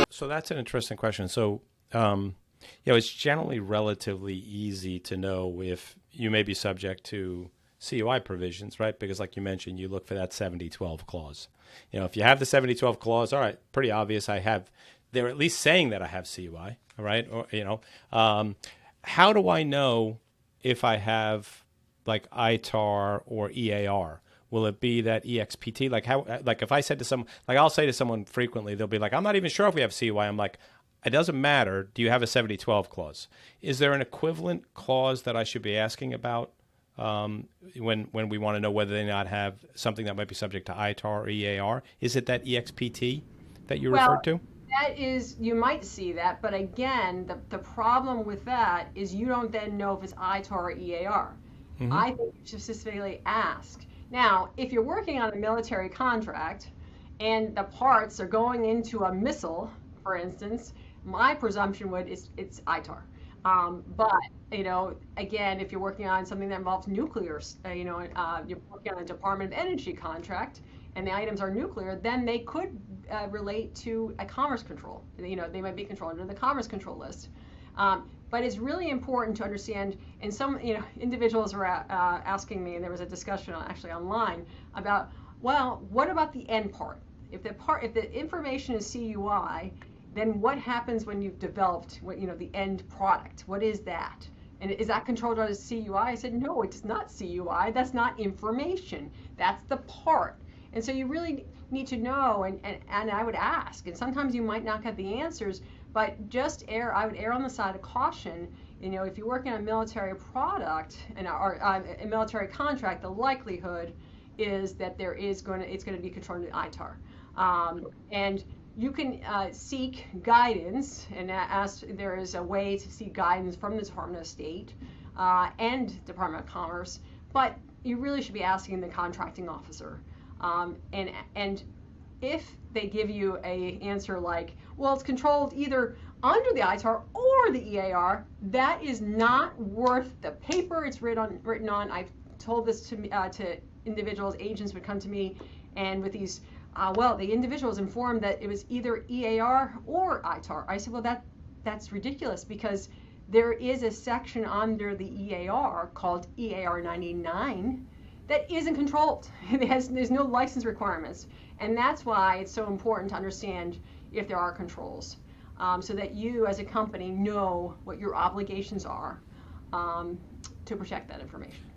So that's an interesting question. So, it's generally relatively easy to know if you may be subject to CUI provisions, right? Because like you mentioned, you look for that 7012 clause. If you have the 7012 clause, all right, pretty obvious they're at least saying that I have CUI, all right? Or, how do I know if I have like ITAR or EAR? Will it be that EXPT? Like if I said to someone, like I'll say to someone frequently, they'll be like, I'm not even sure if we have CUI. I'm like, it doesn't matter. Do you have a 7012 clause? Is there an equivalent clause that I should be asking about when we want to know whether they not have something that might be subject to ITAR or EAR? Is it that EXPT that you referred to? That is, you might see that, but again, the problem with that is you don't then know if it's ITAR or EAR. Mm-hmm. I think you should specifically ask. Now, if you're working on a military contract and the parts are going into a missile, for instance, my presumption it's ITAR. But, again, if you're working on something that involves nuclear, you're working on a Department of Energy contract and the items are nuclear, then they could relate to a commerce control. They might be controlled under the commerce control list. But it's really important to understand, and some individuals were asking me, and there was a discussion actually online about, well, what about the end part? If the information is CUI, then what happens when you've developed the end product? What is that? And is that controlled under CUI? I said, no, it's not CUI. That's not information. That's the part. And so you really need to know, and I would ask, and sometimes you might not get the answers, but I would err on the side of caution. If you're working on a military product or a military contract, the likelihood is that it's going to be controlled in ITAR. And you can seek guidance, and there is a way to seek guidance from the Department of State and Department of Commerce, but you really should be asking the contracting officer. And if they give you an answer like, well, it's controlled either under the ITAR or the EAR, that is not worth the paper it's written on. I've told this to individuals. Agents would come to me, and with these, the individuals informed that it was either EAR or ITAR. I said, well, that's ridiculous, because there is a section under the EAR called EAR 99 that isn't controlled. There's no license requirements. And that's why it's so important to understand if there are controls, so that you as a company know what your obligations are to protect that information.